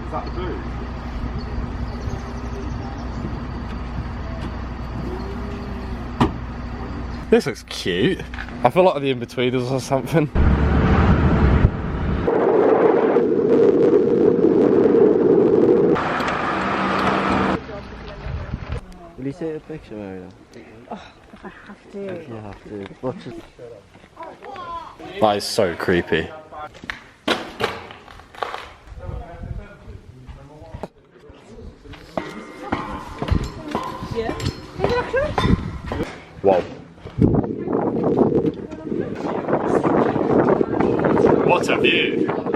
Is that the blue? This looks cute. I feel like the in-betweeners or something. Will you take a picture, Maria? Oh, if I have to. If you have to. Watch it. That is so creepy. Yeah. Whoa. What a view!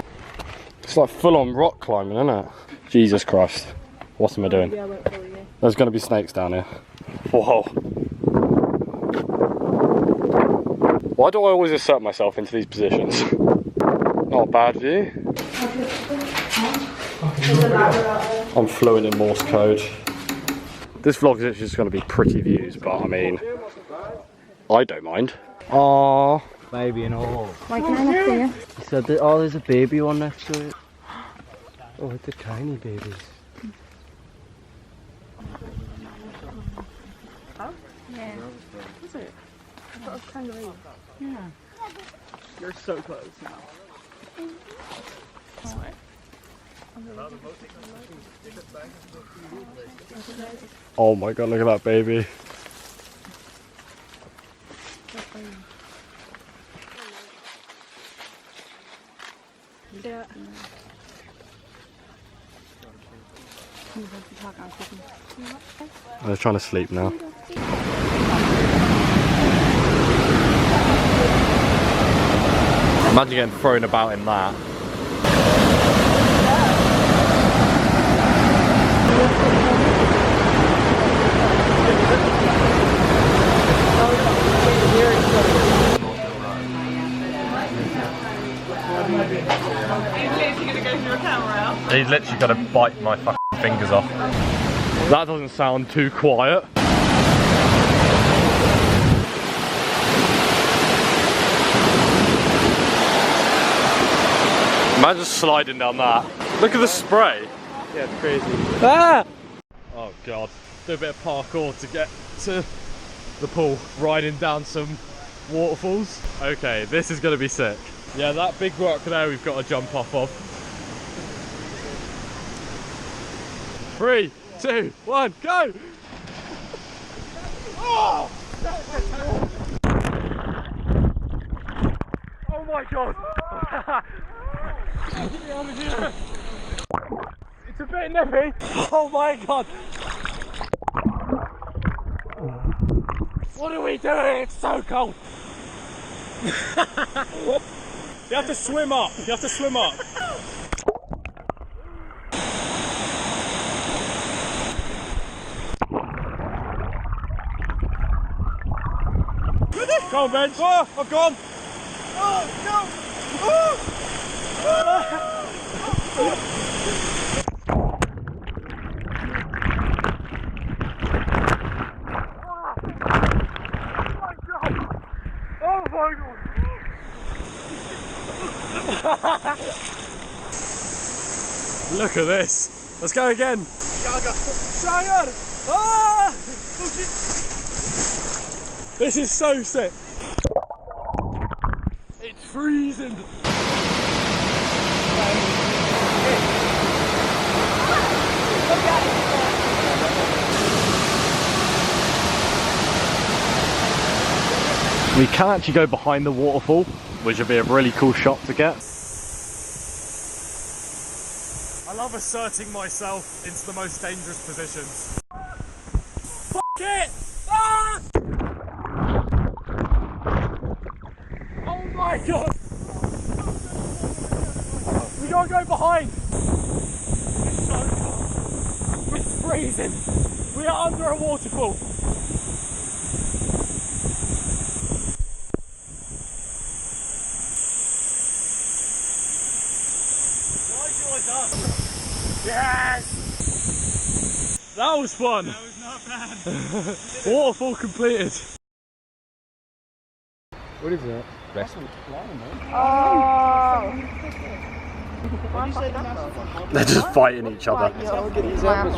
It's like full-on rock climbing, isn't it? Jesus Christ. What am I doing? Yeah, I won't follow you. There's going to be snakes down here. Whoa. Why do I always assert myself into these positions? Not a bad view. I'm fluent in Morse code. This vlog is just going to be pretty views, but I mean, I don't mind. Aww. Baby and all. Why can I not see you? He said that, oh, there's a baby one next to it. Oh, it's a tiny baby. Yeah. Is it? I thought it was kangaroo. Yeah. You're so close now. Oh my god, look at that baby. Yeah. They're trying to sleep now. Imagine getting thrown about in that. He's literally gonna bite my fucking fingers off. That doesn't sound too quiet. Imagine sliding down that. Look at the spray. Yeah, it's crazy. Ah! Oh god. Do a bit of parkour to get to the pool. Riding down some waterfalls. Okay, this is gonna be sick. Yeah, that big rock there we've got to jump off of. 3, 2, 1, go! Oh! Oh my god! It's a bit nippy! Oh my god! What are we doing? It's so cold! You have to swim up! You have to swim up! Go on, Ben! Oh, I've gone! Oh, no! Oh! Oh my god! Look at this! Let's go again! Shire! Ah! This is so sick! It's freezing! We can actually go behind the waterfall, which would be a really cool shot to get. I love asserting myself into the most dangerous positions. Fuck it! Ah! Oh my god! We gotta go behind! It's so cold. We're freezing! We are under a waterfall! Yes! That was fun! That was not bad! Waterfall completed! What is that? Restaurant. Oh! They're just fighting each other. Like,